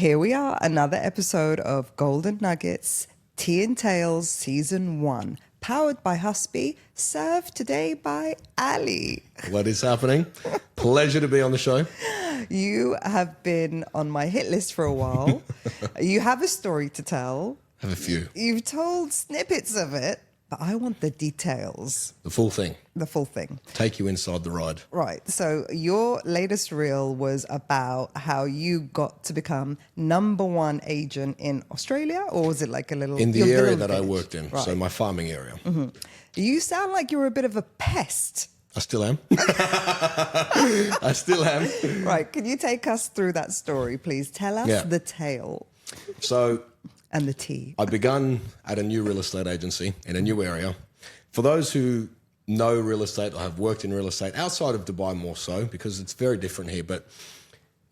Here we are, another episode of Golden Nuggets, Tea and Tales Season 1, powered by Husby, served today by Ali. What is happening? Pleasure to be on the show. You have been on my hit list for a while. You have a story to tell. I have a few. You've told snippets of it, but I want the details. The full thing. The full thing. Take you inside the ride. Right. So your latest reel was about how you got to become #1 agent in Australia, or was it like a little... In the area that I worked in, right. so my farming area. Mm-hmm. You sound like you're a bit of a pest. I still am. I still am. Right. Can you take us through that story, please? Tell us the tale. So... And the tea. I begun at a new real estate agency in a new area. For those who know real estate or have worked in real estate, outside of Dubai more so, because it's very different here, but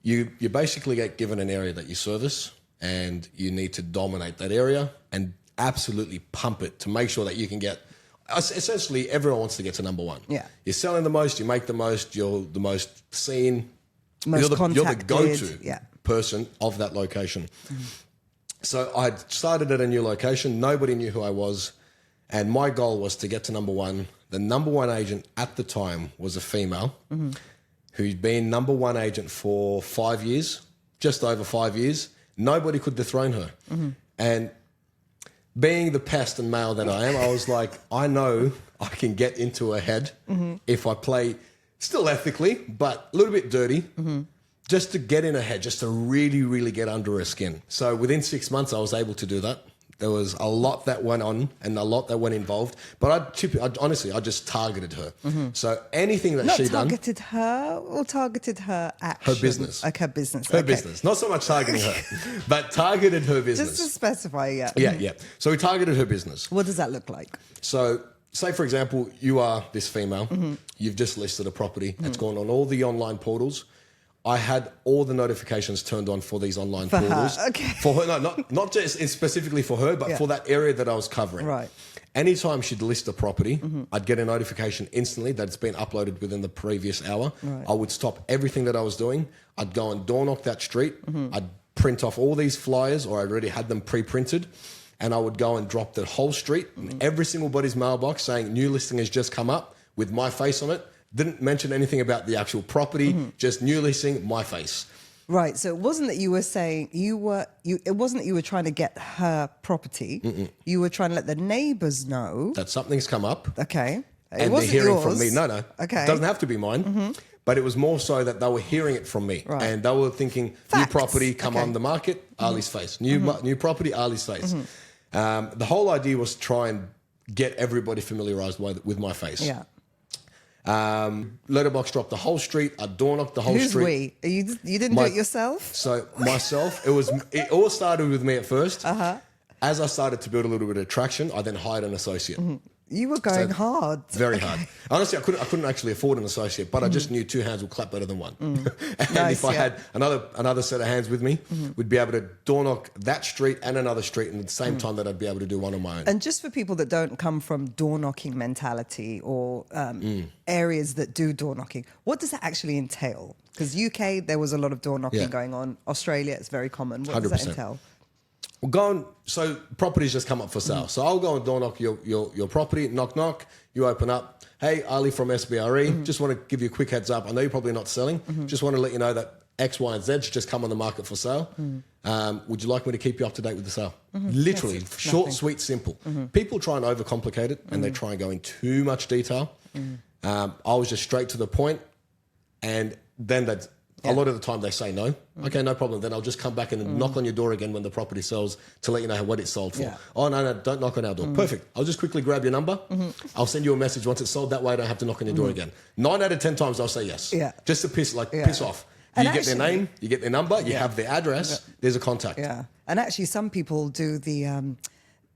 you basically get given an area that you service and you need to dominate that area and absolutely pump it to make sure that you can get... Essentially, everyone wants to get to #1. Yeah. You're selling the most, you make the most, you're the most seen. Most you're the go-to person of that location. Mm-hmm. So I started at a new location. Nobody knew who I was. And my goal was to get to #1. The #1 agent at the time was a female who'd been #1 agent for 5 years, just over 5 years. Nobody could dethrone her. And being the pest and male that I am, I was like, I know I can get into her head if I play still ethically, but a little bit dirty. Just to get in her head, just to really, really get under her skin. So within 6 months, I was able to do that. There was a lot that went on and a lot that went involved. But honestly, I just targeted her. So anything that she done... Not targeted her or targeted her action? Her business. Like her business. Her business. Not so much targeting her, but targeted her business. Just to specify, yeah. Yeah. So we targeted her business. What does that look like? So say, for example, you are this female. You've just listed a property. It's gone on all the online portals. I had all the notifications turned on for these online portals. Her. Okay. For her, no, not just specifically for her, but for that area that I was covering. Right. Anytime she'd list a property, I'd get a notification instantly that it's been uploaded within the previous hour. Right. I would stop everything that I was doing. I'd go and door knock that street. I'd print off all these flyers, or I already had them pre-printed, and I would go and drop the whole street in every single body's mailbox saying new listing has just come up with my face on it. Didn't mention anything about the actual property, just new listing, my face. Right. So it wasn't that you were saying it wasn't that you were trying to get her property. You were trying to let the neighbours know that something's come up. Okay. And they're hearing from me. No. Okay. It doesn't have to be mine. But it was more so that they were hearing it from me. Right. And they were thinking, Facts. new property come on the market, Ali's face. New property, Ali's face. The whole idea was to try and get everybody familiarised with my face. Yeah. Letterbox dropped the whole street. I door knocked the whole Who's street. we? You didn't do it yourself? So myself, it all started with me at first. As I started to build a little bit of traction, I then hired an associate. You were going hard. Very hard. Honestly, I couldn't actually afford an associate, but I just knew 2 hands would clap better than one. And if I had another set of hands with me, we'd be able to door knock that street and another street at the same time that I'd be able to do one on my own. And just for people that don't come from door knocking mentality or areas that do door knocking, what does that actually entail? Because UK, there was a lot of door knocking going on. Australia, it's very common. What does that entail? So properties just come up for sale. So I'll go and door knock your property, knock, you open up. Hey, Ali from SBRE, just want to give you a quick heads up. I know you're probably not selling. Just want to let you know that X, Y, and Z just come on the market for sale. Would you like me to keep you up to date with the sale? Literally, short, sweet, simple. People try and overcomplicate it and they try and go in too much detail. I was just straight to the point, and then that's... A lot of the time they say no. Okay, no problem. Then I'll just come back and knock on your door again when the property sells to let you know what it's sold for. Oh, no, don't knock on our door. Perfect. I'll just quickly grab your number. I'll send you a message once it's sold. That way I don't have to knock on your door again. 9 out of 10 times I'll say yes. Just to piss off. You get their name, you get their number, you have their address, there's a contact. Yeah. And actually some people do the...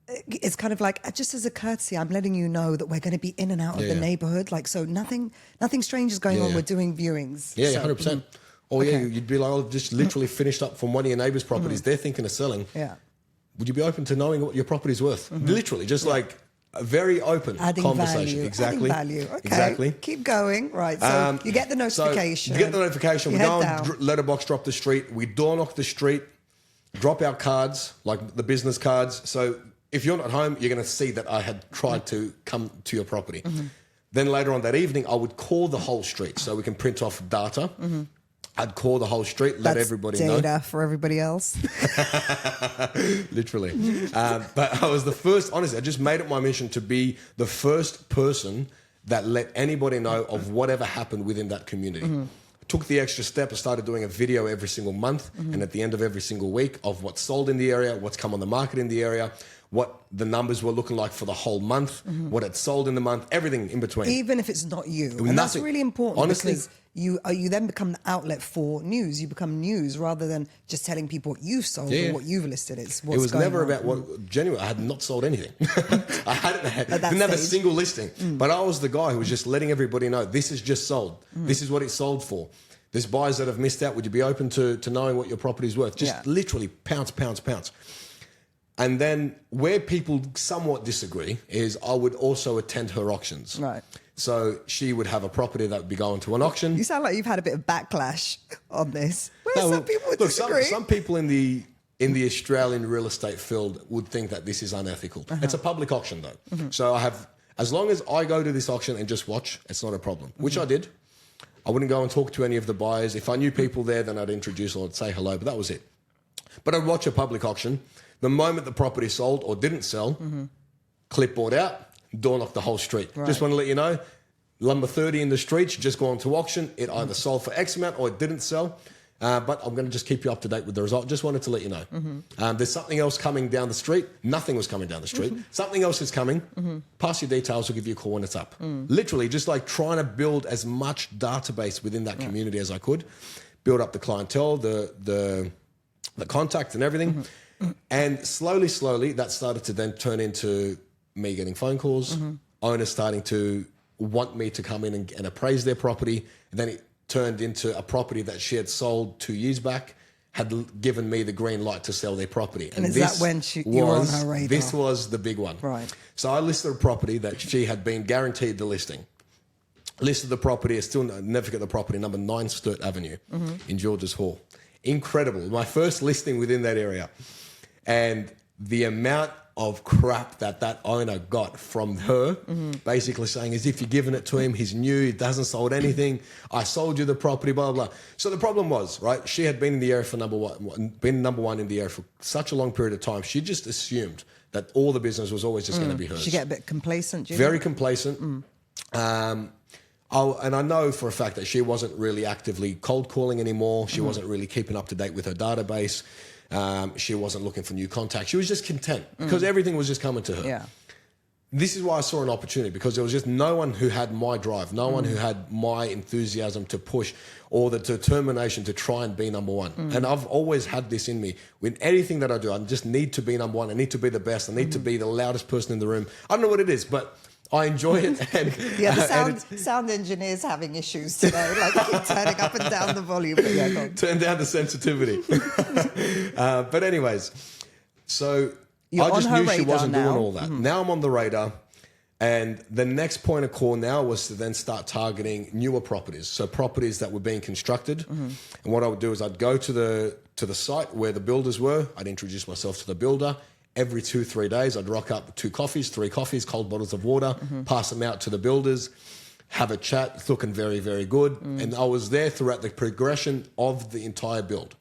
it's kind of like, just as a courtesy, I'm letting you know that we're going to be in and out of the neighbourhood. Like, so nothing strange is going on. We're doing viewings. Yeah, so, 100%. Or you'd be like, oh, just literally finished up from one of your neighbours' properties. They're thinking of selling. Yeah. Would you be open to knowing what your property's worth? Literally, just like a very open conversation. Value. Exactly. Adding value. Okay. Exactly. Keep going. Right. So you get the notification. So you get the notification. We go and letterbox drop the street. We door knock the street. dropout cards, like the business cards. So if you're not home, you're going to see that I had tried to come to your property. Then later on that evening, I would call the whole street so we can print off data. I'd call the whole street, let everybody know. Data for everybody else. Literally. But I was the first, honestly, I just made it my mission to be the first person that let anybody know of whatever happened within that community. I took the extra step. I started doing a video every single month and at the end of every single week of what's sold in the area, what's come on the market in the area, what the numbers were looking like for the whole month, what had sold in the month, everything in between. Even if it's not you. And that's really important, honestly, because you then become the outlet for news. You become news rather than just telling people what you've sold or what you've listed. It was never about what, genuinely, I had not sold anything. I didn't have a single listing. But I was the guy who was just letting everybody know, this is just sold. This is what it sold for. There's buyers that have missed out. Would you be open to knowing what your property's worth? Just literally pounce. And then where people somewhat disagree is I would also attend her auctions. Right. So she would have a property that would be going to an auction. You sound like you've had a bit of backlash on this. Some people would disagree. Some people in the Australian real estate field would think that this is unethical. It's a public auction though. So as long as I go to this auction and just watch, it's not a problem, which I did. I wouldn't go and talk to any of the buyers. If I knew people there, then I'd introduce or I'd say hello, but that was it. But I'd watch a public auction. The moment the property sold or didn't sell, clipboard out, door knock the whole street. Right. Just want to let you know, number 30 in the streets, just gone to auction. It either sold for X amount or it didn't sell. But I'm going to just keep you up to date with the result. Just wanted to let you know. There's something else coming down the street. Nothing was coming down the street. Something else is coming. Pass your details. We'll give you a call when it's up. Literally, just like trying to build as much database within that community as I could. Build up the clientele, the contact and everything. And slowly, that started to then turn into me getting phone calls, owners starting to want me to come in and appraise their property. And then it turned into a property that she had sold 2 years back, had given me the green light to sell their property. And is that when you were on her radar? This was the big one. Right. So I listed a property that she had been guaranteed the listing. Listed the property, I still never forget the property, number 9 Sturt Avenue in Georges Hall. Incredible. My first listing within that area. And the amount of crap that owner got from her, basically saying as if you're giving it to him, he's new, he hasn't sold anything, I sold you the property, blah, blah, blah. So the problem was, right, she had been in the area for number one in the area for such a long period of time, she just assumed that all the business was always just going to be hers. She get a bit complacent, do you Very think? complacent. And I know for a fact that she wasn't really actively cold calling anymore. She wasn't really keeping up to date with her database. She wasn't looking for new contacts. She was just content because everything was just coming to her. Yeah. This is why I saw an opportunity, because there was just no one who had my drive, no one who had my enthusiasm to push or the determination to try and be number one. And I've always had this in me. With anything that I do, I just need to be number one. I need to be the best. I need to be the loudest person in the room. I don't know what it is, but I enjoy it. And, the sound engineer's having issues today. Like, keep turning up and down the volume. But yeah, go on. Turn down the sensitivity. But anyways, so You're I just on her knew she radar wasn't now. doing all that. Now I'm on the radar. And the next point of call now was to then start targeting newer properties. So properties that were being constructed. And what I would do is I'd go to the site where the builders were. I'd introduce myself to the builder. Every 2-3 days, I'd rock up 2 coffees, 3 coffees, cold bottles of water, pass them out to the builders, have a chat. It's looking very, very good. And I was there throughout the progression of the entire build.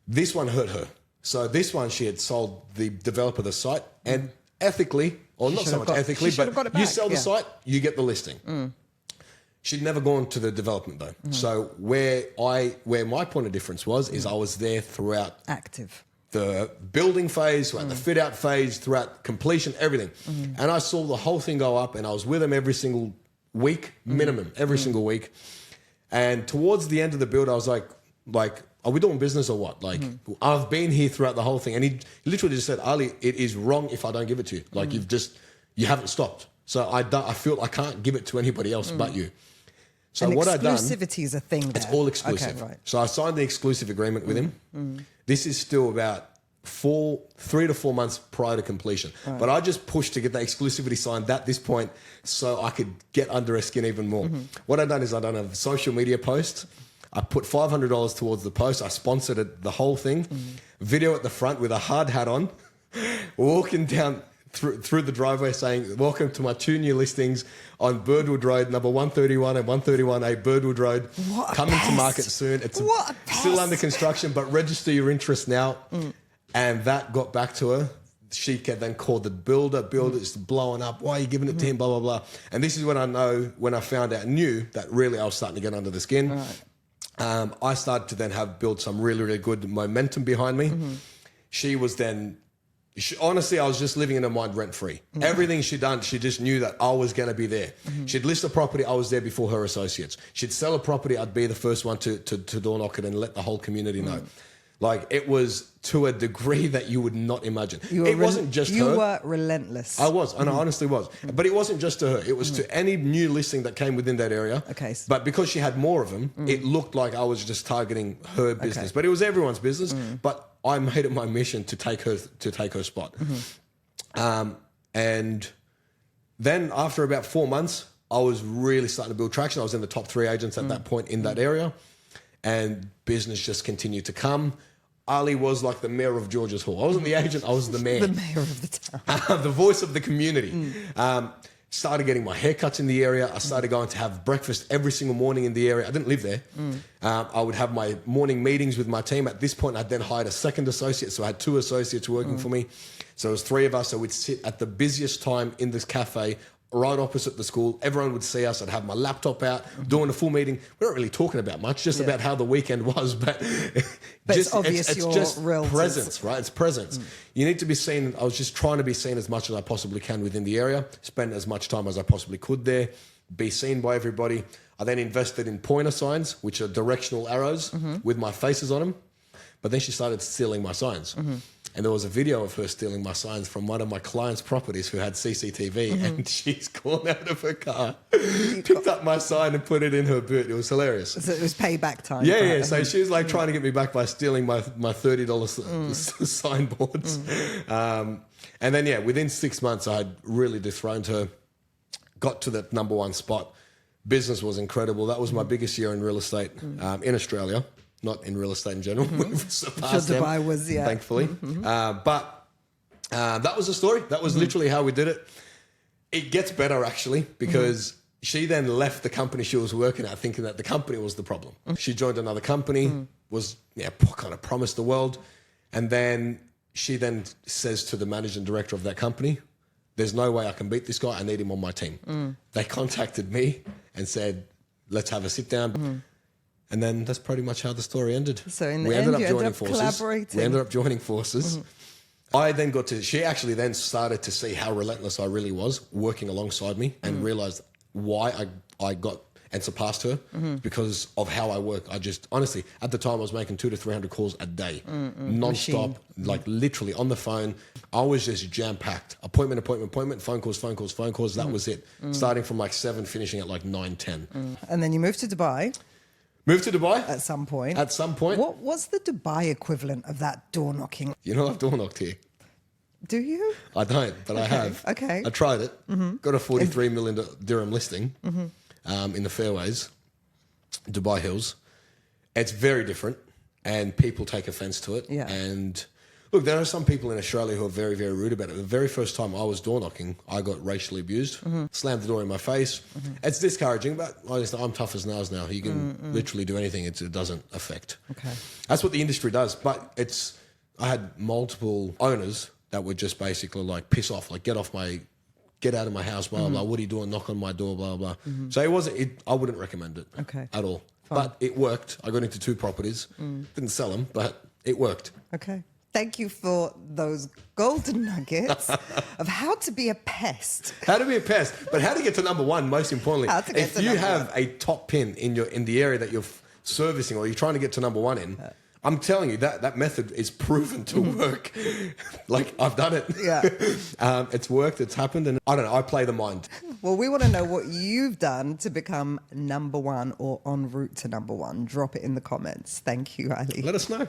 This one hurt her. So this one, she had sold the developer the site, and ethically, or not so much ethically, but you sell the site, you get the listing. She'd never gone to the development though. So where my point of difference was, is I was there throughout Active. the building phase, throughout the fit out phase, throughout completion, everything. And I saw the whole thing go up, and I was with them every single week, minimum, every single week. And towards the end of the build, I was like, are we doing business or what? Like, I've been here throughout the whole thing. And he literally just said, Ali, it is wrong if I don't give it to you. Like, you haven't stopped. So I feel I can't give it to anybody else but you. So and what I've done... exclusivity is a thing there. It's all exclusive. Okay, right. So I signed the exclusive agreement with him. This is still about 3 to 4 months prior to completion. Right. But I just pushed to get the exclusivity signed at this point so I could get under her skin even more. What I've done is I've done a social media post. I put $500 towards the post. I sponsored it, the whole thing. Video at the front with a hard hat on, walking down through the driveway saying, welcome to my 2 new listings on Birdwood Road, number 131 and 131A Birdwood Road. Coming to market soon. It's still under construction, but register your interest now. And that got back to her. She then called the builder. It's blowing up. Why are you giving it to him? Blah, blah, blah. And this is when I knew that really I was starting to get under the skin. Right. I started to then build some really, really good momentum behind me. She was then... honestly, I was just living in her mind rent-free. Everything she'd done, she just knew that I was going to be there. She'd list a property, I was there before her associates. She'd sell a property, I'd be the first one to door knock it and let the whole community know. Like, it was to a degree that you would not imagine. It wasn't just her. You were relentless. I was, and I honestly was. But it wasn't just to her. It was to any new listing that came within that area. Okay. But because she had more of them, it looked like I was just targeting her business. But it was everyone's business. But I made it my mission to take her spot. And then after about 4 months, I was really starting to build traction. I was in the top 3 agents at that point in that area. And business just continued to come. Ali was like the mayor of George's Hall. I wasn't the agent, I was the mayor. The mayor of the town. The voice of the community. Started getting my haircuts in the area. I started going to have breakfast every single morning in the area. I didn't live there. I would have my morning meetings with my team. At this point, I'd then hired a second associate. So I had 2 associates working for me. So it was 3 of us. So we'd sit at the busiest time in this cafe right opposite the school. Everyone would see us. I'd have my laptop out, doing a full meeting. We weren't really talking about much, just about how the weekend was. But it's obvious it's your just realtors. presence, right? It's presence. You need to be seen. I was just trying to be seen as much as I possibly can within the area, spend as much time as I possibly could there, be seen by everybody. I then invested in pointer signs, which are directional arrows with my faces on them. But then she started stealing my signs. And there was a video of her stealing my signs from one of my clients' properties who had CCTV, and she's gone out of her car, picked up my sign and put it in her boot. It was hilarious. So it was payback time. Yeah. So she was like trying to get me back by stealing my $30 signboards. And then, within 6 months, I had really dethroned her, got to that number 1 spot. Business was incredible. That was my biggest year in real estate in Australia. Not in real estate in general. We've surpassed them, Dubai was, thankfully. But that was the story. That was literally how we did it. It gets better, actually, because she then left the company she was working at thinking that the company was the problem. She joined another company, was kind of promised the world. And then she then says to the managing director of that company, there's no way I can beat this guy. I need him on my team. They contacted me and said, let's have a sit down. And then that's pretty much how the story ended. So in the end, you ended up collaborating. We ended up joining forces. I then she actually then started to see how relentless I really was working alongside me and realized why I got and surpassed her because of how I work. I just, honestly, at the time I was making 200 to 300 calls a day, non-stop, like literally on the phone. I was just jam-packed. Appointment, phone calls. That was it. Starting from like 7, finishing at like 9, 10. And then you moved to Dubai. Moved to Dubai. At some point. What's the Dubai equivalent of that door knocking? You know, I've door knocked here. Do you? I don't, but I have. Okay. I tried it. Got a 43 million dirham listing in the fairways, Dubai Hills. It's very different and people take offense to it. Yeah. And look, there are some people in Australia who are very, very rude about it. The very first time I was door knocking, I got racially abused, slammed the door in my face. It's discouraging, but I'm tough as nails now. You can literally do anything. It doesn't affect. Okay. That's what the industry does. But I had multiple owners that would just basically like piss off, like get out of my house, blah, blah, what are you doing? Knock on my door, blah, blah. So I wouldn't recommend it at all. Fine. But it worked. I got into 2 properties. Didn't sell them, but it worked. Okay. Thank you for those golden nuggets of how to be a pest. How to be a pest, but how to get to number 1, most importantly. If you have a top pin in the area that you're servicing or you're trying to get to number 1 in, I'm telling you that method is proven to work. Like, I've done it. Yeah. It's worked, it's happened, and I don't know, I play the mind. Well, we want to know what you've done to become number 1 or en route to number 1. Drop it in the comments. Thank you, Ali. Let us know.